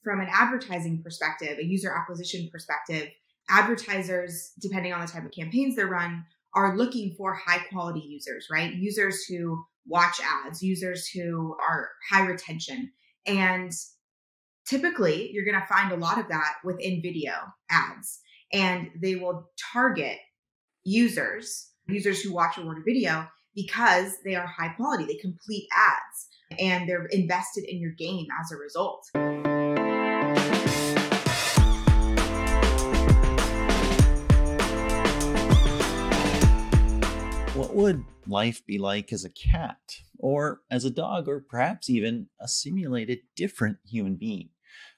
from an advertising perspective, a user acquisition perspective, advertisers, depending on the type of campaigns they run, are looking for high quality users, right? Users who watch ads, users who are high retention. And typically, you're going to find a lot of that within video ads. And they will target users who watch rewarded video because they are high quality. They complete ads and they're invested in your game as a result. What would life be like as a cat, or as a dog, or perhaps even a simulated different human being?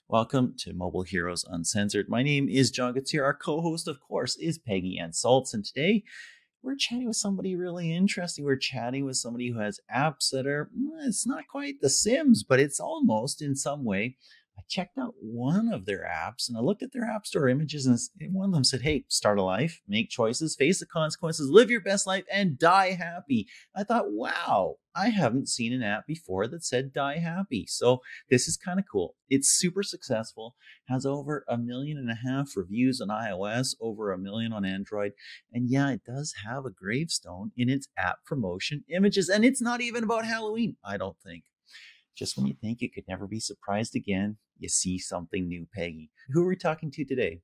Welcome to Mobile Heroes Uncensored. My name is John Gautier. Our co-host, of course, is Peggy Ann Saltz, and today we're chatting with somebody really interesting. We're chatting with somebody who has apps that are, it's not quite The Sims, but it's almost in some way. I checked out one of their apps and I looked at their app store images, and one of them said, hey, start a life, make choices, face the consequences, live your best life, and die happy. I thought, wow, I haven't seen an app before that said die happy. So this is kind of cool. It's super successful, has over 1.5 million reviews on iOS, over 1 million on Android. And yeah, it does have a gravestone in its app promotion images. And it's not even about Halloween, I don't think. Just when you think you could never be surprised again, you see something new, Peggy. Who are we talking to today?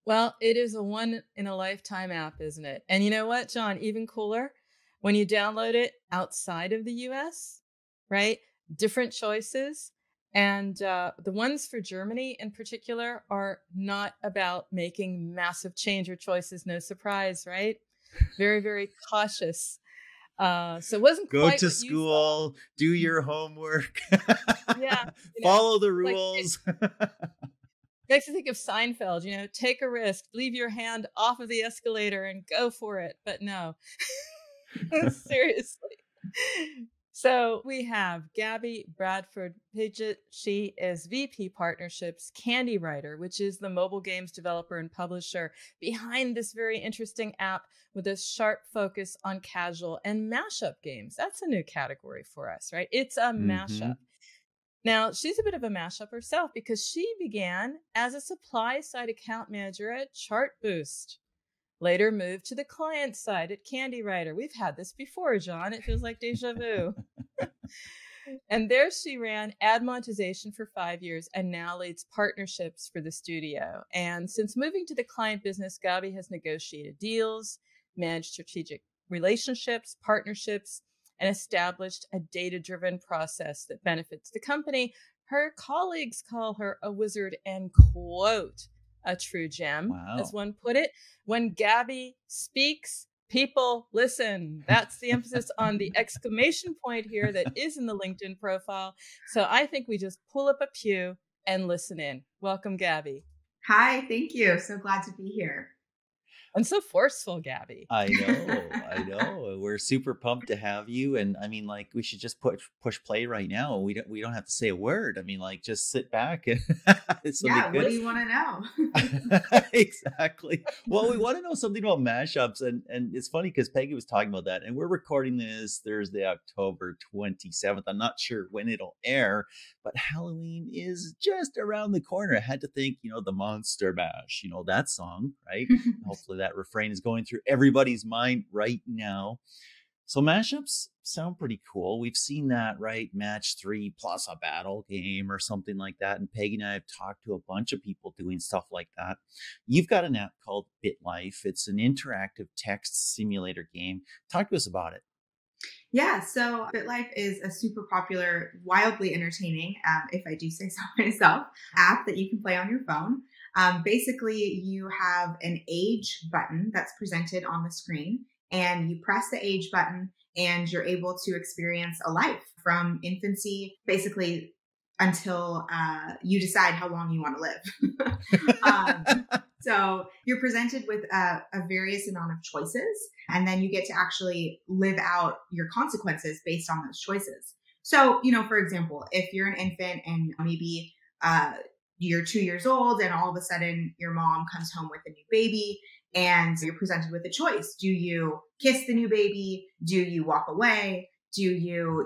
Well, it is a one-in-a-lifetime app, isn't it? And you know what, John? Even cooler, when you download it outside of the US, right? Different choices. And the ones for Germany in particular are not about making massive change or choices. No surprise, right? Very, very cautious. So it wasn't go quite to school, do your homework, yeah, follow the rules. Makes me think of Seinfeld, take a risk, leave your hand off of the escalator and go for it. But no, seriously. So we have Gabby Bradford Pigott. She is VP Partnerships, Candywriter, which is the mobile games developer and publisher behind this very interesting app with a sharp focus on casual and mashup games. That's a new category for us, right? It's a mashup. Now, she's a bit of a mashup herself because she began as a supply-side account manager at Chartboost. Later moved to the client side at Candywriter. We've had this before, John. It feels like deja vu. And there she ran ad monetization for 5 years and now leads partnerships for the studio. And since moving to the client business, Gabby has negotiated deals, managed strategic relationships, partnerships, and established a data-driven process that benefits the company. Her colleagues call her a wizard and quote, a true gem, as one put it. When Gabby speaks, people listen. That's the emphasis on the exclamation point here that is in the LinkedIn profile. So I think we just pull up a pew and listen in. Welcome, Gabby. Hi, thank you. So glad to be here. And so forceful, Gabby. I know. We're super pumped to have you. And I mean, we should just push play right now. We don't have to say a word. I mean, just sit back and yeah. What do you want to know? Exactly. Well, we want to know something about mashups, and it's funny because Peggy was talking about that, and we're recording this Thursday, October 27th. I'm not sure when it'll air, but Halloween is just around the corner. I had to think, the Monster Mash, that song, right? Hopefully that refrain is going through everybody's mind right now. So mashups sound pretty cool. We've seen that, right? Match 3 plus a battle game or something like that. And Peggy and I have talked to a bunch of people doing stuff like that. You've got an app called BitLife. It's an interactive text simulator game. Talk to us about it. Yeah, so BitLife is a super popular, wildly entertaining, if I do say so myself, app that you can play on your phone. Basically, you have an age button that's presented on the screen, and you press the age button and you're able to experience a life from infancy, basically until you decide how long you want to live. So you're presented with a various amount of choices, and then you get to actually live out your consequences based on those choices. So, for example, if you're an infant and maybe you're 2 years old and all of a sudden your mom comes home with a new baby and you're presented with a choice. Do you kiss the new baby? Do you walk away? Do you,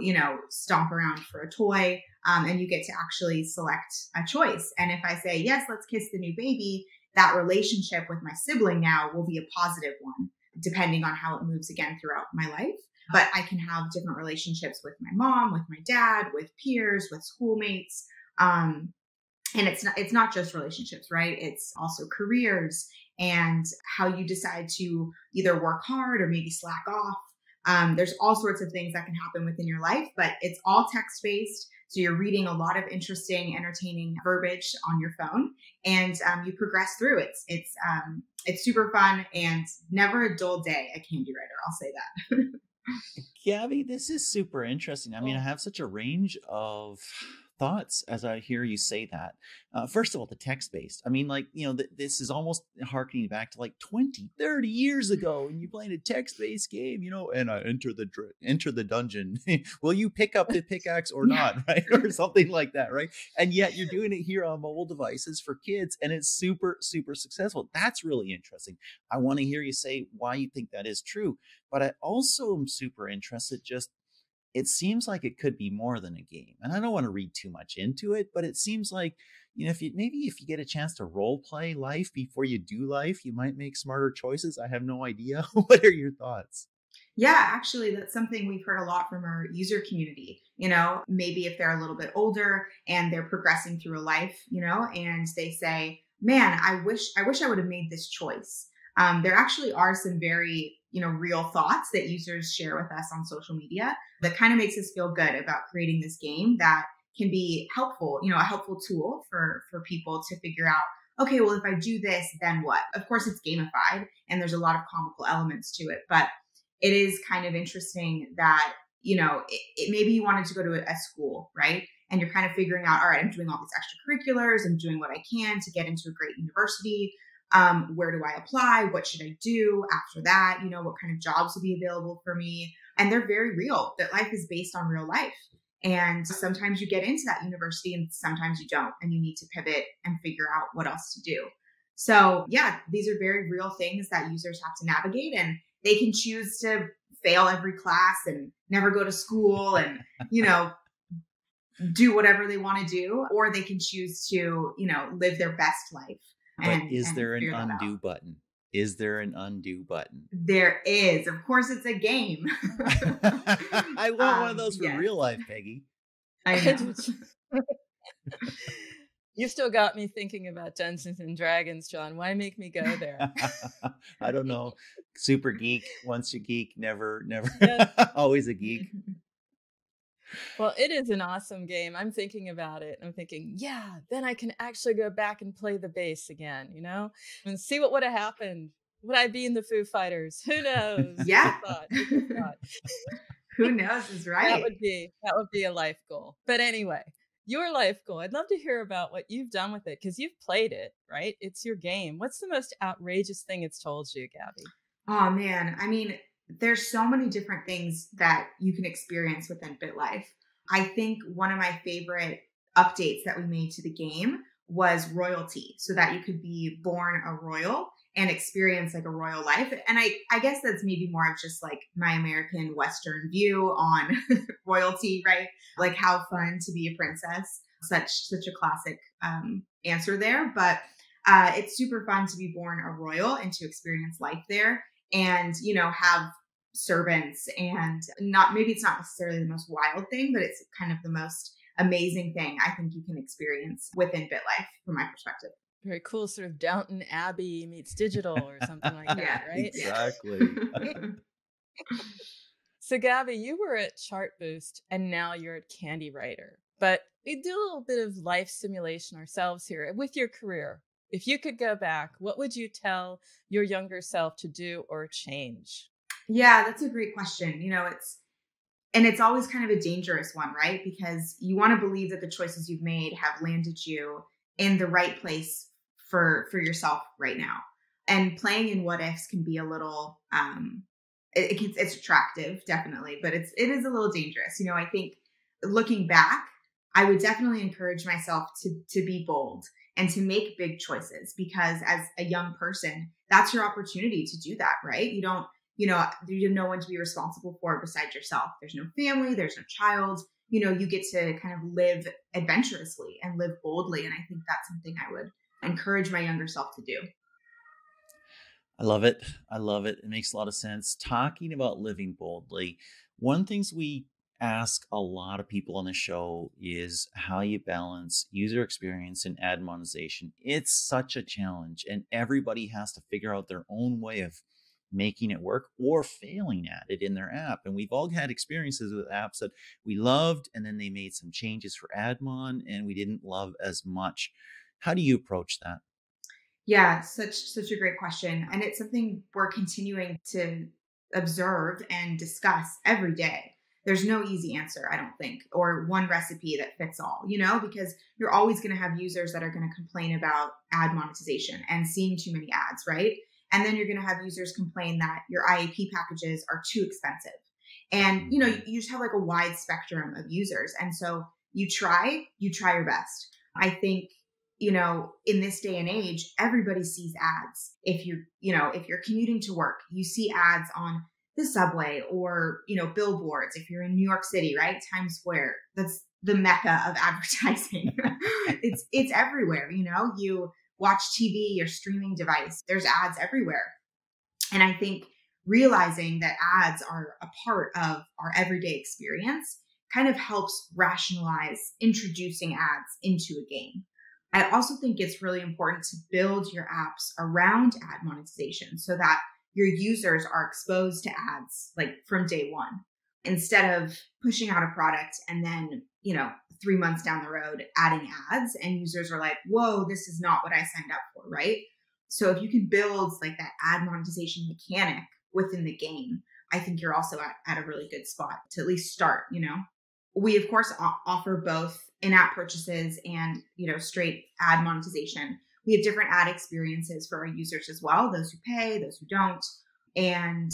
stomp around for a toy? And you get to actually select a choice. And if I say, yes, let's kiss the new baby, that relationship with my sibling now will be a positive one, depending on how it moves again throughout my life. But I can have different relationships with my mom, with my dad, with peers, with schoolmates. And it's not just relationships, right? It's also careers and how you decide to either work hard or maybe slack off. There's all sorts of things that can happen within your life, but it's all text-based. So you're reading a lot of interesting, entertaining verbiage on your phone, and you progress through it. It's super fun and never a dull day at Candywriter. I'll say that. Gabby, this is super interesting. I mean, I have such a range of thoughts as I hear you say that. First of all, the text-based. I mean, like, this is almost harkening back to like 20, 30 years ago, and you playing a text-based game, and I enter the dungeon. Will you pick up the pickaxe or not, right? Or something like that, right? And yet you're doing it here on mobile devices for kids, and it's super, super successful. That's really interesting. I want to hear you say why you think that is true, but I also am super interested it seems like it could be more than a game. And I don't want to read too much into it, but it seems like, if you get a chance to role play life before you do life, you might make smarter choices. I have no idea. What are your thoughts? Yeah, actually, that's something we've heard a lot from our user community. Maybe if they're a little bit older and they're progressing through a life, and they say, man, I wish I would have made this choice. There actually are some very, real thoughts that users share with us on social media that kind of makes us feel good about creating this game that can be helpful, a helpful tool for people to figure out, okay, well, if I do this, then what? Of course, it's gamified and there's a lot of comical elements to it, but it is kind of interesting that, maybe you wanted to go to a school, right? And you're kind of figuring out, all right, I'm doing all these extracurriculars, I'm doing what I can to get into a great university. Where do I apply? What should I do after that? What kind of jobs will be available for me? And they're very real. That life is based on real life. And sometimes you get into that university and sometimes you don't, and you need to pivot and figure out what else to do. So yeah, these are very real things that users have to navigate, and they can choose to fail every class and never go to school and, do whatever they want to do, or they can choose to, live their best life. But is there an undo button? Is there an undo button? There is. Of course, it's a game. I want one of those for real life, Peggy. I know. You still got me thinking about Dungeons and Dragons, John. Why make me go there? I don't know. Super geek. Once a geek, never, always a geek. Well, it is an awesome game. I'm thinking about it. I'm thinking, yeah, then I can actually go back and play the bass again, and see what would have happened. Would I be in the Foo Fighters? Who knows? Yeah. Who thought? Who knows is right. That would be a life goal. But anyway, your life goal. I'd love to hear about what you've done with it, because you've played it, right? It's your game. What's the most outrageous thing it's told you, Gabby? Oh man. I mean, there's so many different things that you can experience within BitLife. I think one of my favorite updates that we made to the game was royalty, so that you could be born a royal and experience like a royal life. And I guess that's maybe more of just like my American Western view on royalty, right? Like how fun to be a princess. Such a classic answer there. But it's super fun to be born a royal and to experience life there, and, have servants, and maybe it's not necessarily the most wild thing, but it's kind of the most amazing thing I think you can experience within BitLife from my perspective. Very cool, sort of Downton Abbey meets digital or something like that, Yeah, right? Exactly. So Gabby, you were at Chartboost and now you're at Candywriter, but we do a little bit of life simulation ourselves here with your career. If you could go back, what would you tell your younger self to do or change? Yeah, that's a great question. It's always kind of a dangerous one, right? Because you want to believe that the choices you've made have landed you in the right place for yourself right now. And playing in what ifs can be a little, it's attractive, definitely, but it is a little dangerous. I think looking back, I would definitely encourage myself to be bold and to make big choices, because as a young person, that's your opportunity to do that, right? You have no one to be responsible for besides yourself. There's no family, there's no child. you get to kind of live adventurously and live boldly. And I think that's something I would encourage my younger self to do. I love it. I love it. It makes a lot of sense. Talking about living boldly, one things we ask a lot of people on the show is how you balance user experience and ad monetization. It's such a challenge, and everybody has to figure out their own way of making it work or failing at it in their app. And we've all had experiences with apps that we loved, and then they made some changes for ad mon and we didn't love as much. How do you approach that? Yeah, such a great question. And it's something we're continuing to observe and discuss every day. There's no easy answer, I don't think, or one recipe that fits all, because you're always going to have users that are going to complain about ad monetization and seeing too many ads, right? And then you're going to have users complain that your IAP packages are too expensive. And, you just have like a wide spectrum of users. And so you try your best. I think, in this day and age, everybody sees ads. If you're commuting to work, you see ads on the subway or, billboards. If you're in New York City, right? Times Square, that's the mecca of advertising. It's everywhere. You watch TV, your streaming device, there's ads everywhere. And I think realizing that ads are a part of our everyday experience kind of helps rationalize introducing ads into a game. I also think it's really important to build your apps around ad monetization so that your users are exposed to ads like from day one, instead of pushing out a product and then, 3 months down the road, adding ads and users are like, whoa, this is not what I signed up for, right? So if you can build like that ad monetization mechanic within the game, I think you're also at a really good spot to at least start, We, of course, offer both in-app purchases and, straight ad monetization. We have different ad experiences for our users as well, those who pay, those who don't. And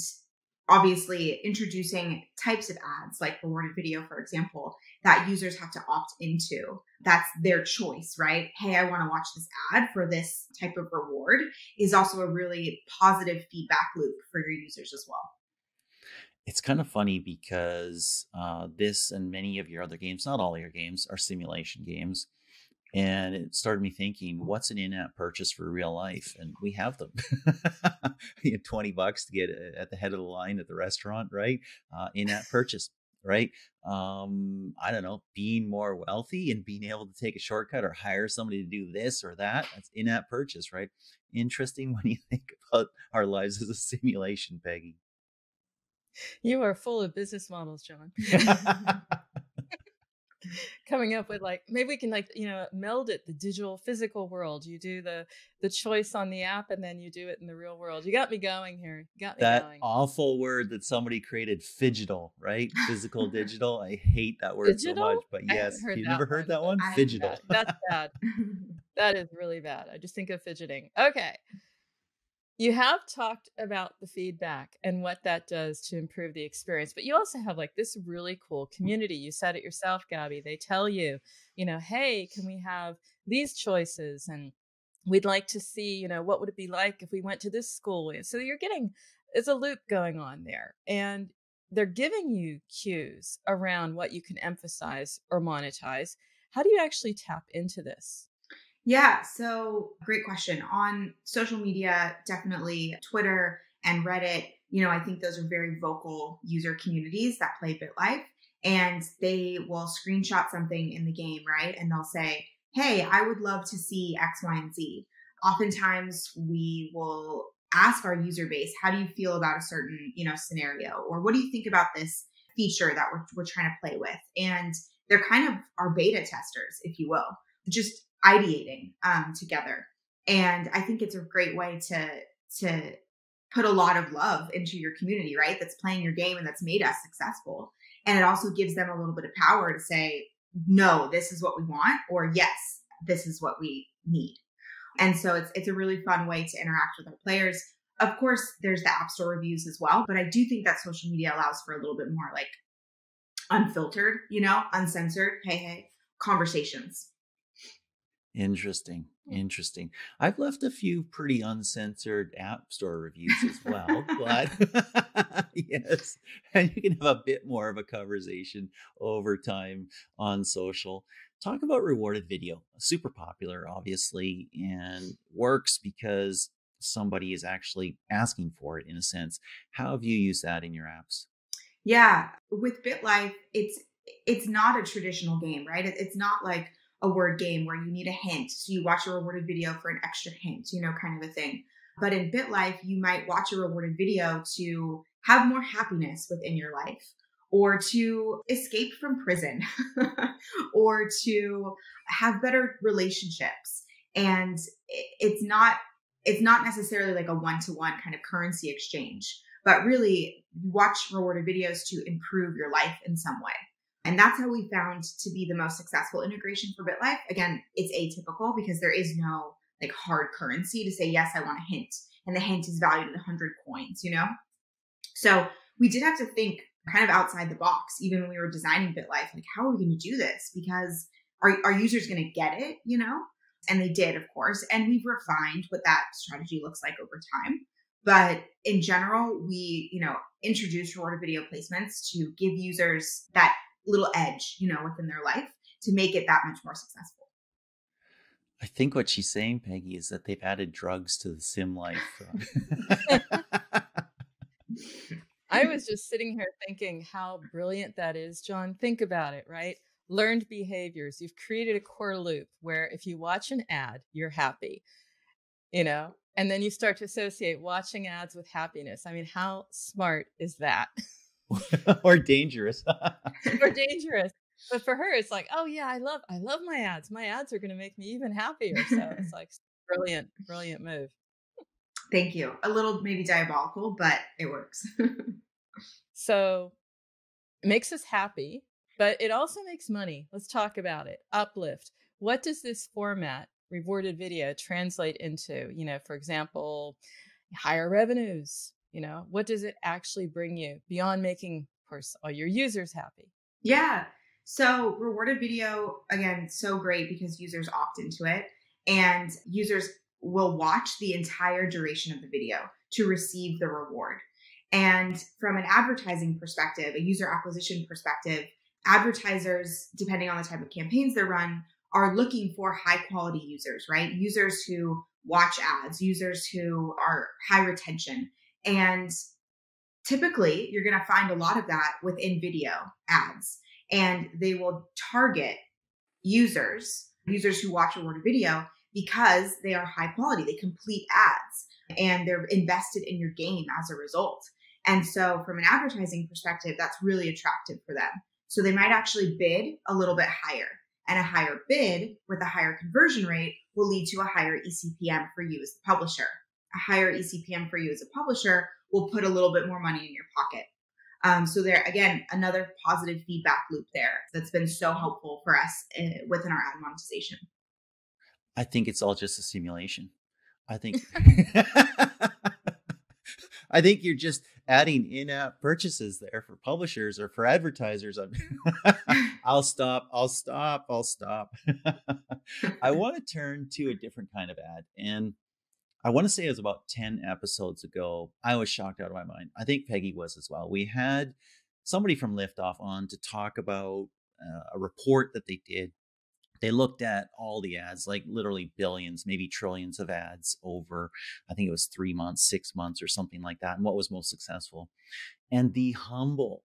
obviously introducing types of ads like rewarded video, for example, that users have to opt into. That's their choice, right? Hey, I want to watch this ad for this type of reward is also a really positive feedback loop for your users as well. It's kind of funny because this and many of your other games, not all your games, are simulation games. And it started me thinking, what's an in-app purchase for real life? And we have them. You have $20 to get at the head of the line at the restaurant, right? In-app purchase, right? I don't know, being more wealthy and being able to take a shortcut or hire somebody to do this or that. That's in-app purchase, right? Interesting when you think about our lives as a simulation, Peggy. You are full of business models, John. Coming up with maybe we can meld it, the digital physical world. You do the choice on the app and then you do it in the real world. You got me going here. That awful word that somebody created, phygital, right? Physical, digital. I hate that word so much, but yes. You've never heard that one? Phygital. That's bad. That is really bad. I just think of fidgeting. Okay. You have talked about the feedback and what that does to improve the experience, but you also have this really cool community. You said it yourself, Gabby. They tell you, hey, can we have these choices? And we'd like to see, what would it be like if we went to this school? So it's a loop going on there. And they're giving you cues around what you can emphasize or monetize. How do you actually tap into this? Yeah, so great question. On social media, definitely Twitter and Reddit, I think those are very vocal user communities that play BitLife, and they will screenshot something in the game, right? And they'll say, hey, I would love to see X, Y, and Z. Oftentimes we will ask our user base, how do you feel about a certain, scenario? Or what do you think about this feature that we're trying to play with? And they're kind of our beta testers, if you will, just ideating together. And I think it's a great way to put a lot of love into your community, right? That's playing your game and that's made us successful. And it also gives them a little bit of power to say, no, this is what we want, or yes, this is what we need. And so it's a really fun way to interact with our players. Of course, there's the App Store reviews as well, but I do think that social media allows for a little bit more unfiltered, uncensored, hey, conversations. Interesting. Interesting. I've left a few pretty uncensored app store reviews as well, but yes, and you can have a bit more of a conversation over time on social. Talk about rewarded video. Super popular, obviously, and works because somebody is actually asking for it in a sense. How have you used that in your apps? Yeah, with BitLife, it's not a traditional game, right? It's not like a word game where you need a hint. So you watch a rewarded video for an extra hint, kind of a thing. But in BitLife, you might watch a rewarded video to have more happiness within your life, or to escape from prison, or to have better relationships. And it's not necessarily like a one-to-one kind of currency exchange, but really you watch rewarded videos to improve your life in some way. And that's how we found to be the most successful integration for BitLife. Again, it's atypical because there is no like hard currency to say, yes, I want a hint. And the hint is valued at 100 coins, So we did have to think kind of outside the box, even when we were designing BitLife, like, how are we going to do this? Because are users going to get it, And they did, of course. And we've refined what that strategy looks like over time. But in general, we, introduced rewarded video placements to give users that little edge, within their life to make it that much more successful. I think what she's saying, Peggy, is that they've added drugs to the sim life. I was just sitting here thinking how brilliant that is, John. Think about it, right? Learned behaviors. You've created a core loop where if you watch an ad, you're happy, and then you start to associate watching ads with happiness. I mean, how smart is that? Or dangerous. Or dangerous. But for her, it's like, oh yeah, I love my ads. My ads are going to make me even happier. So it's like brilliant move. Thank you. A little maybe diabolical, but it works. So it makes us happy, but it also makes money. Let's talk about it. Uplift. What does this format, rewarded video, translate into? For example, higher revenues. What does it actually bring you beyond making, of course, all your users happy? Yeah. So rewarded video, again, so great because users opt into it, and users will watch the entire duration of the video to receive the reward. And from an advertising perspective, a user acquisition perspective, advertisers, depending on the type of campaigns they run, are looking for high quality users, right? Users who watch ads, users who are high retention. And typically, you're going to find a lot of that within video ads, and they will target users who watch a rewarded video because they are high quality. They complete ads and they're invested in your game as a result. And so from an advertising perspective, that's really attractive for them. So they might actually bid a little bit higher, and a higher bid with a higher conversion rate will lead to a higher eCPM for you as the publisher. A higher eCPM for you as a publisher will put a little bit more money in your pocket. So there, again, another positive feedback loop there that's been so helpful for us within our ad monetization. I think it's all just a simulation. I think I think you're just adding in-app purchases there for publishers or for advertisers. I'll stop. I want to turn to a different kind of ad. And I want to say it was about 10 episodes ago. I was shocked out of my mind. I think Peggy was as well. We had somebody from Liftoff on to talk about a report that they did. They looked at all the ads, like literally billions, maybe trillions of ads over, I think it was 3 months, 6 months or something like that. And what was most successful. And the humble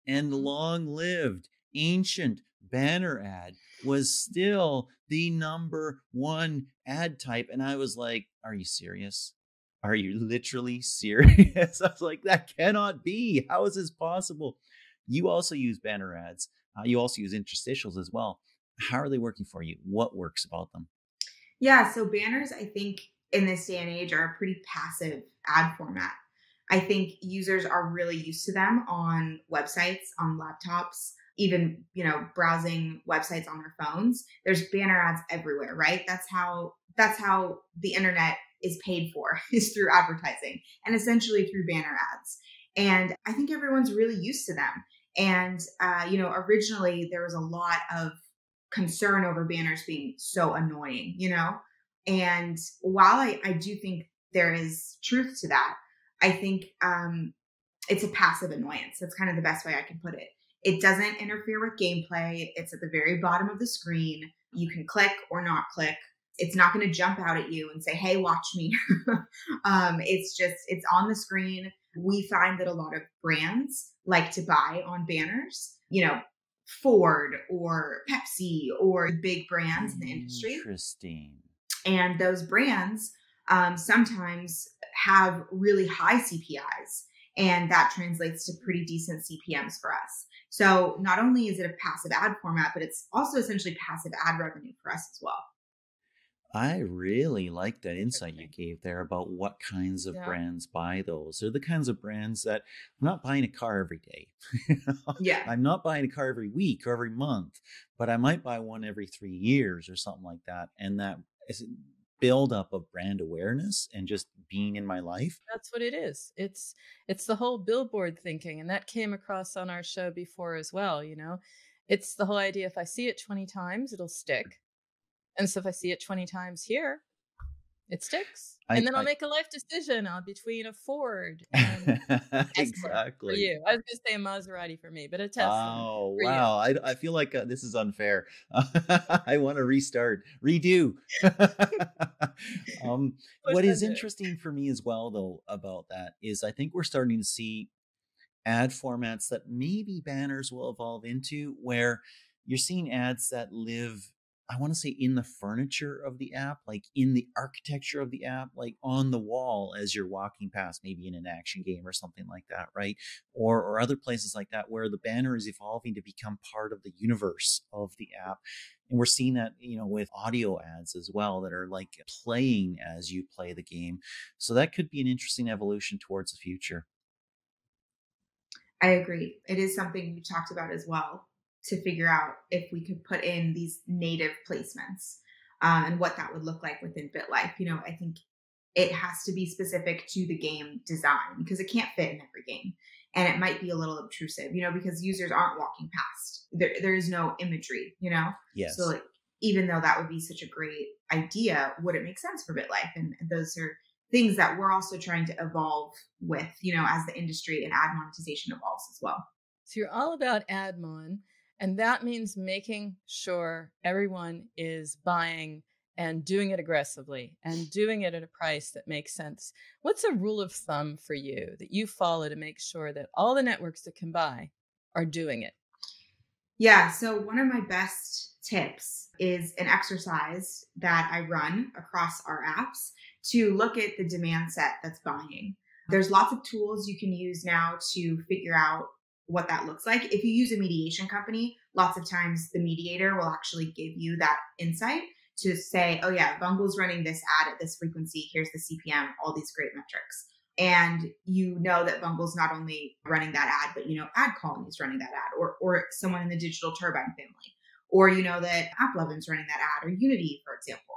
and long-lived ancient banner ad was still the number one ad type. And I was like, are you serious? Are you literally serious? I was like, that cannot be. How is this possible? You also use banner ads. You also use interstitials as well. How are they working for you? What works about them? Yeah, so banners, I think in this day and age, are a pretty passive ad format. I think users are really used to them on websites, on laptops, even, browsing websites on their phones. There's banner ads everywhere, right? That's how the internet is paid for, is through advertising and essentially through banner ads. And I think everyone's really used to them. And, originally there was a lot of concern over banners being so annoying, you know? And while I do think there is truth to that, I think it's a passive annoyance. That's kind of the best way I can put it. It doesn't interfere with gameplay. It's at the very bottom of the screen. You can click or not click. It's not going to jump out at you and say, hey, watch me. It's on the screen. We find that a lot of brands like to buy on banners, you know, Ford or Pepsi or big brands in the industry. Interesting. And those brands sometimes have really high CPIs, and that translates to pretty decent CPMs for us. So not only is it a passive ad format, but it's also essentially passive ad revenue for us as well. I really like that insight you gave there about what kinds of brands buy those. They're the kinds of brands that I'm not buying a car every day. Yeah. I'm not buying a car every week or every month, but I might buy one every 3 years or something like that. And that is build up of brand awareness and just being in my life. That's what it is. It's the whole billboard thinking. And that came across on our show before as well. You know, it's the whole idea. If I see it 20 times, it'll stick. And so if I see it 20 times here, it sticks. And then I'll make a life decision between a Ford and exactly. for you. I was going to say a Maserati for me, but a Tesla. Oh, wow. I feel like this is unfair. I want to restart, redo. What is interesting for me as well, though, about that is I think we're starting to see ad formats that maybe banners will evolve into, where you're seeing ads that live, I want to say, in the furniture of the app, like in the architecture of the app, like on the wall as you're walking past, maybe in an action game or something like that, right? Or other places like that where the banner is evolving to become part of the universe of the app. And we're seeing that, you know, with audio ads as well that are like playing as you play the game. So that could be an interesting evolution towards the future. I agree. It is something we talked about as well, to figure out if we could put in these native placements and what that would look like within BitLife. You know, I think it has to be specific to the game design because it can't fit in every game. And it might be a little obtrusive, you know, because users aren't walking past. There is no imagery, you know? Yes. So like, even though that would be such a great idea, would it make sense for BitLife? And those are things that we're also trying to evolve with, you know, as the industry and ad monetization evolves as well. So you're all about ad mon. And that means making sure everyone is buying and doing it aggressively and doing it at a price that makes sense. What's a rule of thumb for you that you follow to make sure that all the networks that can buy are doing it? Yeah. So one of my best tips is an exercise that I run across our apps to look at the demand set that's buying. There's lots of tools you can use now to figure out what that looks like. If you use a mediation company, lots of times the mediator will actually give you that insight to say, oh yeah, Bungle's running this ad at this frequency. Here's the CPM, all these great metrics. And you know that Bungle's not only running that ad, but you know, Ad Colony's running that ad, or someone in the Digital Turbine family, or you know that AppLovin's running that ad, or Unity, for example.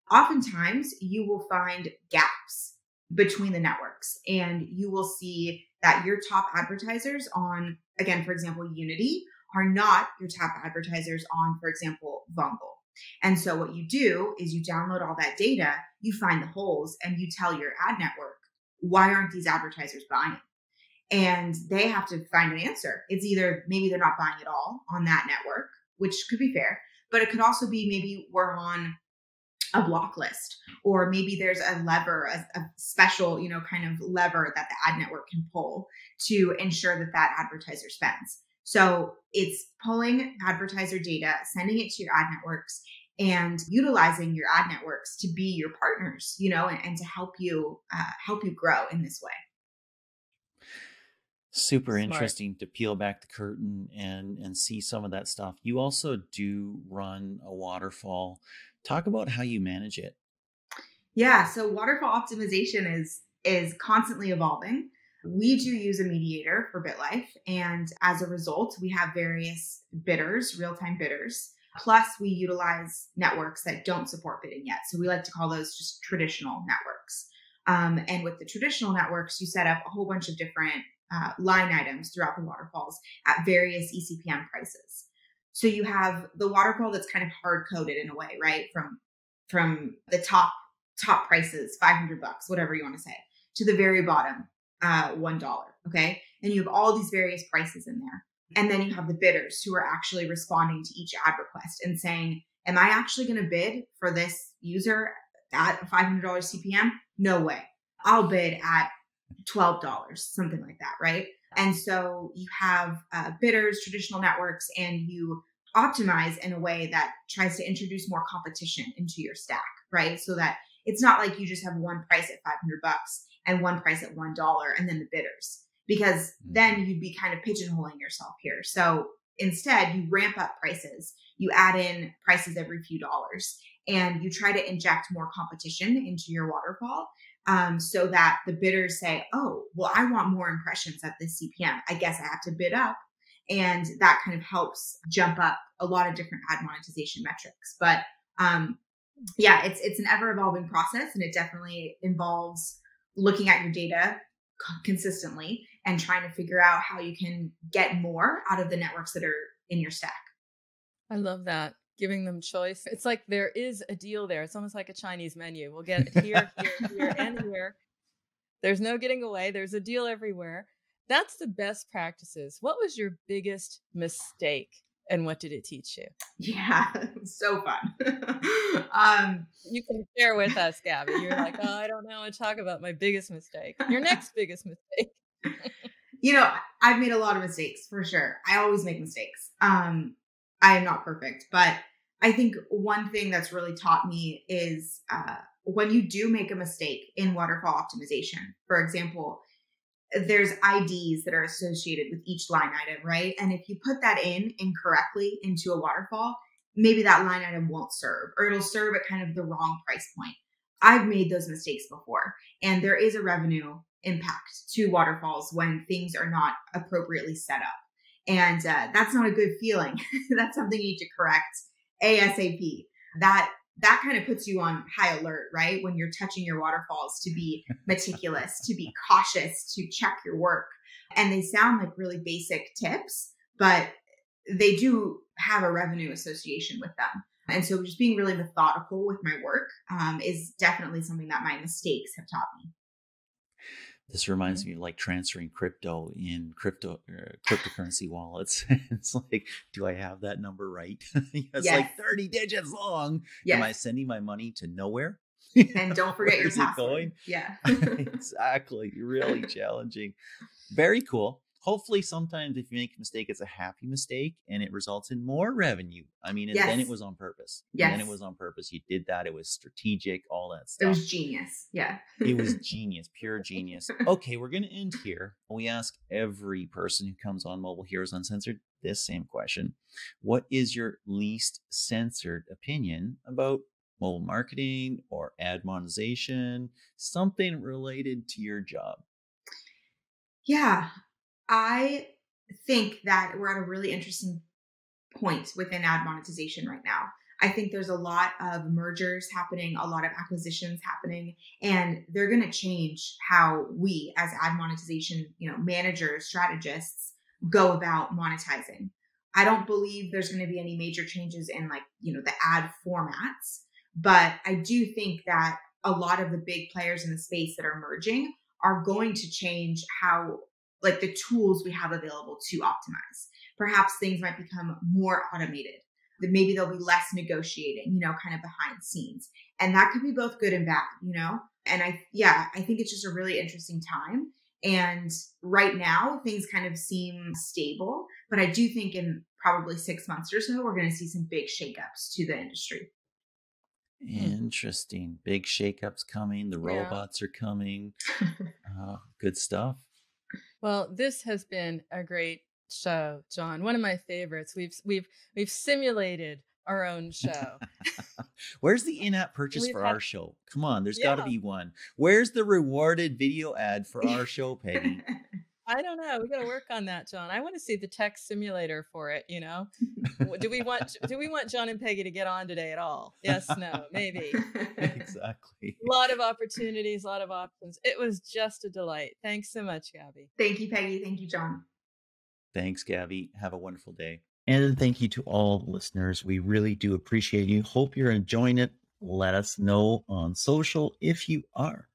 Oftentimes you will find gaps between the networks, and you will see that your top advertisers on, again, for example, Unity are not your top advertisers on, for example, Bungle. And so what you do is you download all that data, you find the holes, and you tell your ad network, why aren't these advertisers buying? And they have to find an answer. It's either maybe they're not buying at all on that network, which could be fair, but it could also be maybe we're on a block list, or maybe there's a lever, a special, you know, kind of lever that the ad network can pull to ensure that that advertiser spends. So it's pulling advertiser data, sending it to your ad networks, and utilizing your ad networks to be your partners, you know, and to help you grow in this way. Super interesting to peel back the curtain and see some of that stuff. You also do run a waterfall. Talk about how you manage it. Yeah, so waterfall optimization is constantly evolving. We do use a mediator for BitLife, and as a result, we have various bidders, real-time bidders. Plus, we utilize networks that don't support bidding yet. So we like to call those just traditional networks. And with the traditional networks, you set up a whole bunch of different line items throughout the waterfalls at various eCPM prices. So you have the waterfall that's kind of hard coded in a way, right? From the top prices, $500, whatever you want to say, to the very bottom, $1. Okay. And you have all these various prices in there. And then you have the bidders who are actually responding to each ad request and saying, am I actually going to bid for this user at a $500 CPM? No way. I'll bid at $12, something like that, right? And so you have bidders, traditional networks, and you optimize in a way that tries to introduce more competition into your stack, right? So that it's not like you just have one price at $500 and one price at $1 and then the bidders, because then you'd be kind of pigeonholing yourself here. So instead, you ramp up prices, you add in prices every few dollars, and you try to inject more competition into your waterfall. So that the bidders say, oh, well, I want more impressions at this CPM. I guess I have to bid up. And that kind of helps jump up a lot of different ad monetization metrics. But yeah, it's an ever evolving process, and it definitely involves looking at your data consistently and trying to figure out how you can get more out of the networks that are in your stack. I love that. Giving them choice. It's like there is a deal there. It's almost like a Chinese menu. We'll get it here, here, and here. There's no getting away. There's a deal everywhere. That's the best practices. What was your biggest mistake, and what did it teach you? Yeah, so fun. You can share with us, Gabby. You're like, oh, I don't know how to talk about my biggest mistake. Your next biggest mistake. I've made a lot of mistakes for sure. I always make mistakes. I am not perfect, but I think one thing that's really taught me is when you do make a mistake in waterfall optimization, for example, there's IDs that are associated with each line item, right? And if you put that in incorrectly into a waterfall, maybe that line item won't serve, or it'll serve at kind of the wrong price point. I've made those mistakes before, and there is a revenue impact to waterfalls when things are not appropriately set up. And that's not a good feeling. That's something you need to correct ASAP. That kind of puts you on high alert, right? When you're touching your waterfalls, to be meticulous, to be cautious, to check your work. And they sound like really basic tips, but they do have a revenue association with them. And so just being really methodical with my work is definitely something that my mistakes have taught me. This reminds me of like transferring crypto in cryptocurrency wallets. It's like, do I have that number right? It's like 30 digits long. Yes. Am I sending my money to nowhere? And don't forget your password. Going? Yeah. Exactly. Really challenging. Very cool. Hopefully sometimes if you make a mistake, it's a happy mistake and it results in more revenue. I mean, and then it was on purpose. Yes. And then it was on purpose. You did that. It was strategic, all that stuff. It was genius. Yeah. It was genius, pure genius. Okay, we're going to end here. We ask every person who comes on Mobile Heroes Uncensored this same question. What is your least censored opinion about mobile marketing or ad monetization, something related to your job? Yeah. I think that we're at a really interesting point within ad monetization right now. I think there's a lot of mergers happening, a lot of acquisitions happening, and they're going to change how we as ad monetization, managers, strategists go about monetizing. I don't believe there's going to be any major changes in the ad formats, but I do think that a lot of the big players in the space that are merging are going to change how the tools we have available to optimize. Perhaps things might become more automated. Maybe there'll be less negotiating, kind of behind the scenes. And that could be both good and bad, And I think it's just a really interesting time. And right now things kind of seem stable, but I do think in probably 6 months or so, we're going to see some big shakeups to the industry. Interesting. Big shakeups coming. The robots are coming. Good stuff. Well, this has been a great show, John. One of my favorites. We've simulated our own show. Where's the in-app purchase for our show? Come on, there's got to be one. Where's the rewarded video ad for our show, Peggy? I don't know. We got to work on that, John. I want to see the tech simulator for it. Do we want John and Peggy to get on today at all? Yes, no, maybe. Exactly. A lot of opportunities, a lot of options. It was just a delight. Thanks so much, Gabby. Thank you, Peggy. Thank you, John. Thanks, Gabby. Have a wonderful day. And thank you to all listeners. We really do appreciate you. Hope you're enjoying it. Let us know on social if you are.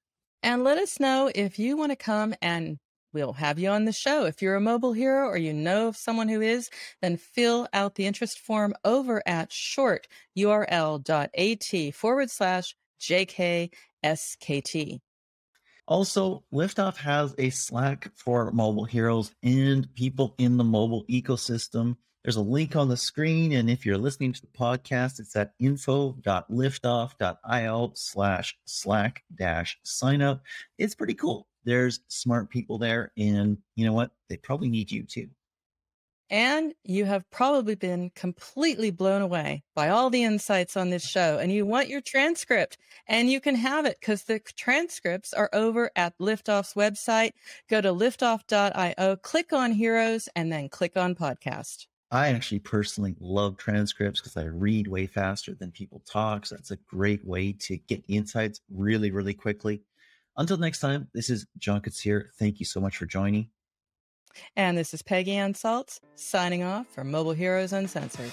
And let us know if you want to come and we'll have you on the show. If you're a mobile hero or you know of someone who is, then fill out the interest form over at shorturl.at/JKSKT. Also, Liftoff has a Slack for mobile heroes and people in the mobile ecosystem. There's a link on the screen, and if you're listening to the podcast, it's at info.liftoff.io/Slack-signup. It's pretty cool. There's smart people there, and you know what? They probably need you too. And you have probably been completely blown away by all the insights on this show, and you want your transcript, and you can have it because the transcripts are over at Liftoff's website. Go to liftoff.io, click on Heroes, and then click on Podcast. I actually personally love transcripts because I read way faster than people talk. So that's a great way to get insights really, really quickly. Until next time, this is John Katsir. Thank you so much for joining. And this is Peggy Ann Saltz signing off from Mobile Heroes Uncensored.